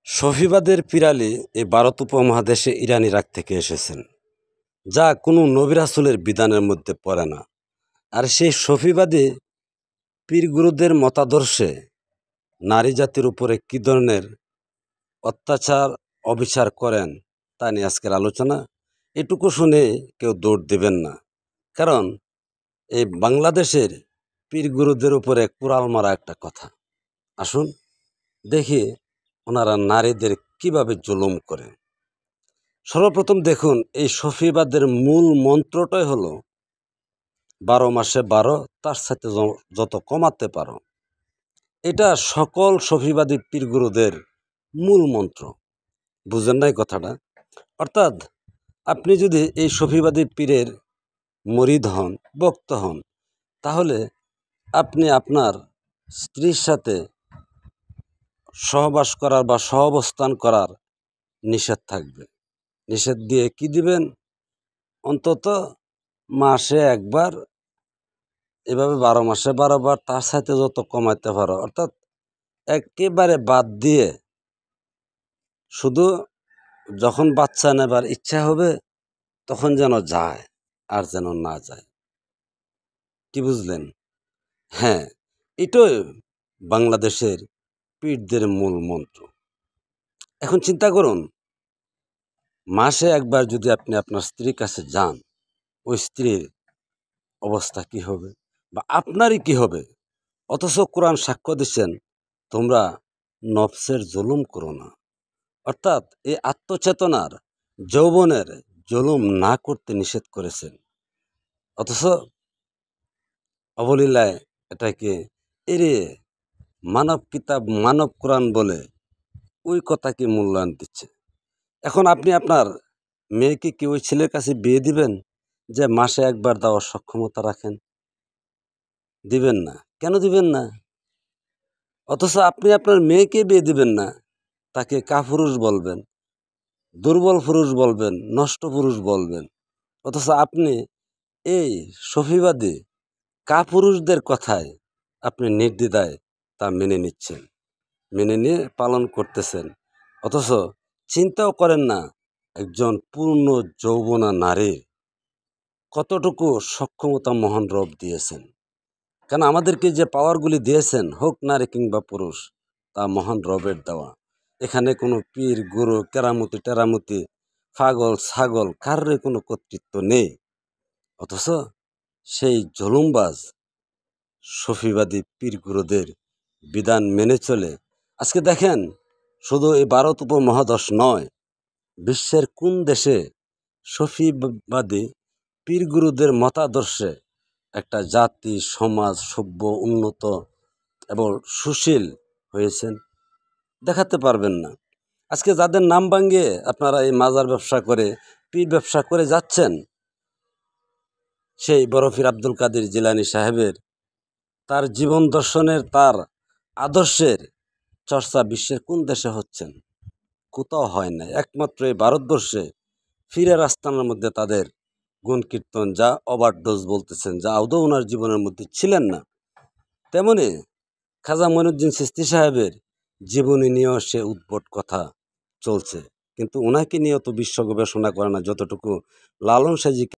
সফিবাদের পিরালি এই ভারত উপমহাদেশে Iran Iraq থেকে এসেছেন, যা কোনো নবী রাসূলের বিধানের মধ্যে পড়ে না। আর সেই সফিবাদী পীরগুরুদের মতাদর্শে নারী জাতির উপরে কী ধরনের অত্যাচার অবিচার করেন তা নিয়ে আজকের আলোচনা। এটুকু শুনে কেউ দৌড় দেবেন না, কারণ এই বাংলাদেশের পীরগুরুদের উপরে কুড়াল মারা একটা কথা। আসুন দেখি ওনারা নারীদের কিভাবে জুলুম করে। সর্বপ্রথম দেখুন, এই সফিবাদের মূল মন্ত্রটাই হলো 12 মাসে 12, তার সাথে যত কমাতে পারো। এটা সকল সফিবাদী পীরগুরুদের মূল মন্ত্র। বুঝেন নাই কথাটা? অর্থাৎ আপনি যদি এই সফিবাদী পীরের মুরিদ হন, ভক্ত হন, তাহলে আপনি আপনার স্ত্রীর সাথে সহবাস করার বা সহাবস্থান করার নিষেধ থাকবে। নিষেধ দিয়ে কি দিবেন? অন্তত মাসে একবার, এভাবে 12 মাসে 12 বার, তার সাথে যত কমাইতে পারো। অর্থাৎ একেবারে বাদ দিয়ে শুধু যখন বাচ্চা নেবার ইচ্ছা হবে তখন যেন যায়, আর যেন না যায়। কি বুঝলেন? হ্যাঁ, এটাই বাংলাদেশের পীরদের মূল মন্ত্র। এখন চিন্তা করুন, মাসে একবার যদি আপনি আপনার স্ত্রীর কাছে যান, ওই স্ত্রীর অবস্থা কি হবে বা আপনারই কি হবে? অথচ কোরআন সাক্ষ্য দিচ্ছেন, তোমরা নফসের জুলুম করো না। অর্থাৎ এই আত্মচেতনার যৌবনের জুলুম না করতে নিষেধ করেছেন। অথচ অবলীলায় এটাকে এড়িয়ে মানব কিতাব, মানব কোরআন বলে ওই কথাকে মূল্যায়ন দিচ্ছে। এখন আপনি আপনার মেয়েকে কি ওই ছেলের কাছে বিয়ে দিবেন যে মাসে একবার দেওয়ার সক্ষমতা রাখেন? দিবেন না। কেন দিবেন না? অথচ আপনি আপনার মেয়েকে বিয়ে দিবেন না, তাকে কাপুরুষ বলবেন, দুর্বল পুরুষ বলবেন, নষ্ট পুরুষ বলবেন। অথচ আপনি এই সফিবাদী কাপুরুষদের কথায় আপনি নির্দ্বিধায় তা মেনে নিচ্ছেন, মেনে নিয়ে পালন করতেছেন। অথচ চিন্তাও করেন না একজন পূর্ণ যৌবনা নারীর কতটুকু সক্ষমতা মহান রব দিয়েছেন। কেন আমাদেরকে যে পাওয়ারগুলি দিয়েছেন, হোক নারী কিংবা পুরুষ, তা মহান রবের দেওয়া। এখানে কোনো পীর, গুরু, কেরামতি টেরামতি, পাগল ছাগল কারোর কোনো কর্তৃত্ব নেই। অথচ সেই জুলুমবাজ সফিবাদী পীর গুরুদের বিধান মেনে চলে আজকে দেখেন, শুধু এই ভারত উপমহাদেশ নয়, বিশ্বের কোন দেশে সফিবাদী পীরগুরুদের মতাদর্শে একটা জাতি, সমাজ সভ্য, উন্নত এবং সুশীল হয়েছেন? দেখাতে পারবেন না। আজকে যাদের নাম ভাঙিয়ে আপনারা এই মাজার ব্যবসা করে, পীর ব্যবসা করে যাচ্ছেন, সেই বরফির আব্দুল কাদের জিলানী সাহেবের, তার জীবন দর্শনের, তার আদর্শের চর্চা বিশ্বের কোন দেশে হচ্ছেন? কোথাও হয় না। একমাত্র এই ভারতবর্ষে ফিরের আস্তানার মধ্যে তাদের গুণ কীর্তন, যা ওভারডোজ বলতেছেন, যা আদৌ ওনার জীবনের মধ্যে ছিলেন না। তেমনি খাজা মঈনুদ্দিন চিশতি সাহেবের জীবনী নিয়েও সে উদ্ভট কথা চলছে, কিন্তু ওনাকে নিয়েও তো বিশ্ব গবেষণা করে না, যতটুকু লালন সাজিকে